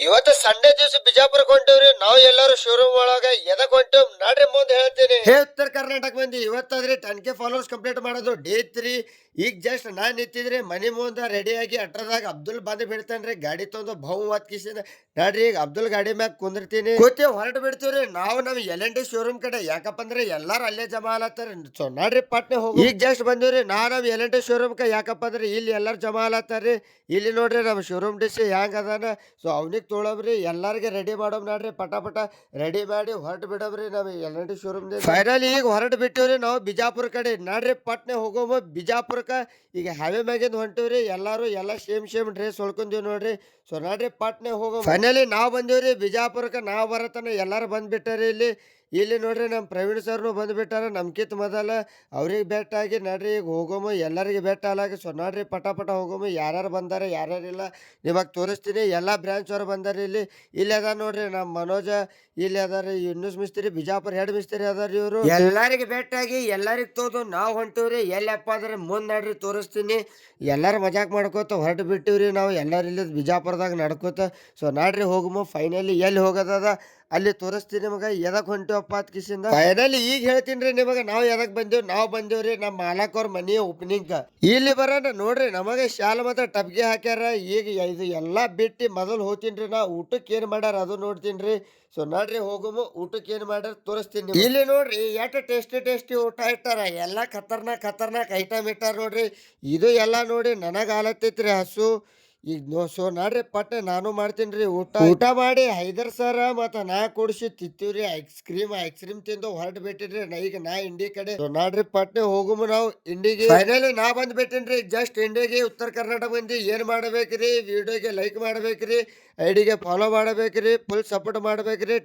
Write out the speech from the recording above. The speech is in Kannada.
ಇವತ್ತು ಸಂಡೇ ದಿವಸ ಬಿಜಾಪುರಕ್ಕೆ ಹೊಂಟೇವ್ರಿ. ನಾವು ಎಲ್ಲರೂ ಶೋರೂಮ್ ಒಳಗ ಎದಕ್ ಹೊಂಟೇವ್ ನಾಡ್ರಿ ಮುಂದೆ ಹೇಳ್ತೀನಿ. ಹೇ ಉತ್ತರ ಕರ್ನಾಟಕ ಮಂದಿ, ಇವತ್ತಾದ್ರಿ 10K ಫಾಲೋವರ್ಸ್ ಕಂಪ್ಲೀಟ್ ಮಾಡೋದು ಡೇ 3. ಈಗ ಜಸ್ಟ್ ನಾನ್ ನಿಂತಿದ್ರಿ ಮನಿ ಮುಂದ ರೆಡಿ ಆಗಿ ಅಟ್ರದಾಗ ಅಬ್ದುಲ್ ಬಂದ್ ಬಿಡ್ತಾನ್ರಿ ಗಾಡಿ ತೊಂದು ಬಹು ಕಿಸಿದ. ನಾಡ್ರಿ ಈಗ ಅಬ್ದುಲ್ ಗಾಡಿ ಮ್ಯಾಗ ಕುಂದಿರ್ತೀನಿ, ಕೂತಿ ಹೊರಟು ಬಿಡ್ತೀವ್ರಿ ನಾವು ನಮ್ LNT ಶೋರೂಮ್ ಕಡೆ. ಯಾಕಪ್ಪ ಅಂದ್ರೆ ಎಲ್ಲಾರು ಅಲ್ಲೇ ಜಮಾ ಆಲತ್ತಾರ. ಸೊ ನಾಡ್ರಿ ಪಟ್ನೆ ಹೋಗಿ ಈಗ ಜಸ್ಟ್ ಬಂದಿವ್ರಿ ನಾವು ನಮ್ LNT ಶೋರೂಮ್ ಕ. ಯಾಕಪ್ಪ ಅಂದ್ರೆ ಇಲ್ಲಿ ಎಲ್ಲಾರು ಜಮಾ ಆಲತ್ತಾರ್ರಿ. ಇಲ್ಲಿ ನೋಡ್ರಿ ನಮ್ ಶೋರೂಮ್ ಡಿಸಿ ಹ್ಯಾಂಗ ಅದಾನ. ಸೊ ಅವ್ನಿಗೆ ತೊಳಬ್ರಿ ಎಲ್ಲಾರ್ಗೆ ರೆಡಿ ಮಾಡೋಮ್ ನಾಡ್ರಿ. ಪಟ ರೆಡಿ ಮಾಡಿ ಹೊರಟು ಬಿಡಬ್ರಿ ನಾವ್ LNT ಶೋರೂಮ್. ಫೈನಲಿ ಈಗ ಹೊರಟು ಬಿಟ್ಟಿವ್ರಿ ನಾವು ಬಿಜಾಪುರ ಕಡೆ. ನಾಡ್ರಿ ಪಟ್ನೆ ಹೋಗೋಮ ಬಿಜಾಪುರಕ್ಕ. ಈಗ ಹೈವೇ ಮ್ಯಾಗಿಂದ ಹೊಂಟಿವ್ರಿ ಎಲ್ಲಾರು. ಎಲ್ಲ ಸೇಮ್ ಡ್ರೆಸ್ ಹೊಳ್ಕೊಂದಿವ್ ನೋಡ್ರಿ. ಸೊ ನಾಡ್ರಿ ಪಟ್ನೆ ಹೋಗೋ. ಫೈನಲಿ ನಾವ್ ಬಂದಿವ್ರಿ ಬಿಜಾಪುರಕ್ಕ. ನಾವ್ ಬರತನ ಎಲ್ಲಾರು ಬಂದ್ಬಿಟ್ಟಾರಿ ಇಲ್ಲಿ. ಇಲ್ಲಿ ನೋಡ್ರಿ ನಮ್ ಪ್ರವೀಣ್ ಸರ್ನು ಬಂದ್ಬಿಟ್ಟಾರ ನಮ್ಕಿತ್ ಮೊದಲ. ಅವ್ರಿಗೆ ಬೆಟ್ಟ ಆಗಿ ನಡ್ರಿ ಈಗ ಹೋಗೋಮ ಎಲ್ಲರಿಗೆ ಬೆಟ್ಟ ಆಲಾಗಿ. ಸೊ ನೋಡ್ರಿ ಪಟ ಹೋಗೋಮ. ಯಾರ್ಯಾರು ಬಂದಾರ ಯಾರ್ಯಾರಿಲ್ಲ ನಿಮಗ್ ತೋರಿಸ್ತೀನಿ. ಎಲ್ಲಾ ಬ್ರಾಂಚ್ ಅವ್ರು ಬಂದಾರ ಇಲ್ಲಿ. ಇಲ್ಲಿ ಅದ ನೋಡ್ರಿ ನಮ್ ಮನೋಜ, ಇಲ್ಲಿ ಅದಾರಿ ಯೂನುಸ್ ಮಿಸ್ತ್ರಿ, ಬಿಜಾಪುರ ಹೆಡ್ ಮಿಸ್ತ್ರಿ ಅದಾರಿ ಇವ್ರು. ಎಲ್ಲಾರಿಗೆ ಬೆಟ್ಟಾಗಿ ಎಲ್ಲಾರಿಗ್ ತೋದು ನಾವ್ ಹೊಂಟಿವ್ರಿ. ಎಲ್ಲಪ್ಪ ಅಂದ್ರೆ ಮುಂದ್ ನಡ್ರಿ ತೋರಿಸ್ತೀನಿ. ಎಲ್ಲಾರು ಮಜಾಕ್ ಮಾಡ್ಕೋತ ಹೊರಟು ಬಿಟ್ಟಿವ್ರಿ ನಾವು ಎಲ್ಲಾರು ಇಲ್ಲಿ ಬಿಜಾಪುರದಾಗ ನಡ್ಕೋತ. ಸೊ ನಾಡ್ರಿ ಹೋಗುಮ. ಫೈನಲಿ ಎಲ್ಲಿ ಹೋಗೋದದ ಅಲ್ಲಿ ತೋರಿಸ್ತೀನಿ ನಿಮಗ. ಎದಕ್ ಹೊಂಟಿವಪ್ಪ ಅತ್ ಕಿಸಿಂದ ಫೈನಲಿ ಈಗ ಹೇಳ್ತೀನಿ ನಿಮಗ. ನಾವ್ ಎದಕ್ ಬಂದೇವ್, ನಾವ್ ಬಂದೇವ್ರಿ ನಮ್ಮ ಮಾಲಕ್ ಅವ್ರ ಮನಿ ಓಪನಿಂಗ್. ಇಲ್ಲಿ ಬರೋಣ ನೋಡ್ರಿ ನಮಗೆ ಶಾಲ ಮತ್ತ ಟಬ್ಗೆ ಹಾಕ್ಯಾರ. ಈಗ ಇದು ಎಲ್ಲಾ ಬಿಟ್ಟು ಮೊದಲು ಹೋಗ್ತೀನ್ರಿ ನಾ ಊಟಕ್ಕೆ ಏನ್ ಮಾಡ್ಯಾರ ಅದು ನೋಡ್ತೀನ್ರಿ. ಸೊ ನೋಡ್ರಿ ಹೋಗುಮು ಊಟಕ್ಕೆ ಏನ್ ಮಾಡ್ಯಾರ ತೋರಿಸ್ತೀನಿ. ಇಲ್ಲಿ ನೋಡ್ರಿ ಎಷ್ಟು ಟೇಸ್ಟಿ ಊಟ ಇಟ್ಟಾರ. ಎಲ್ಲಾ ಖತರ್ನಾಕ್ ಐಟಮ್ ಇಟ್ಟಾರ ನೋಡ್ರಿ. ಇದು ಎಲ್ಲಾ ನೋಡಿ ನನಗ ಆಲತ್ತೈತ್ರಿ ಹಸು. ಈಗ ಸೊ ನೋಡ್ರಿ ಪಟ್ಟೆ ನಾನು ಮಾಡ್ತೀನಿ ಊಟ ಮಾಡಿ ಹೈದರ್ ಸರ ಮತ್ತ ನಾ ಕೊಡ್ಸಿ ತಿಂತೀವ್ರಿ. ಐಸ್ ಕ್ರೀಮ್ ತಿಂದು ಹೊರಟು ಬಿಟ್ಟಿನ್ರಿ ಈಗ ನಾ ಇಂಡಿ ಕಡೆ. ಸೊ ನೋಡ್ರಿ ಪಟ್ನೆ ಹೋಗುಮ ನಾವು ಇಂಡಿಗೆ. ಫೈನಲಿ ನಾ ಬಂದ್ ಬಿಟ್ಟಿನ್ರಿ ಜಸ್ಟ್ ಇಂಡಿಗೆ. ಉತ್ತರ ಕರ್ನಾಟಕ ಮಂದಿ ಏನ್ ಮಾಡ್ಬೇಕ್ರಿ, ವಿಡಿಯೋಗೆ ಲೈಕ್ ಮಾಡ್ಬೇಕ್ರಿ, ಐಡಿಗೆ ಫಾಲೋ ಮಾಡ್ಬೇಕ್ರಿ, ಫುಲ್ ಸಪೋರ್ಟ್ ಮಾಡ್ಬೇಕ್ರಿ.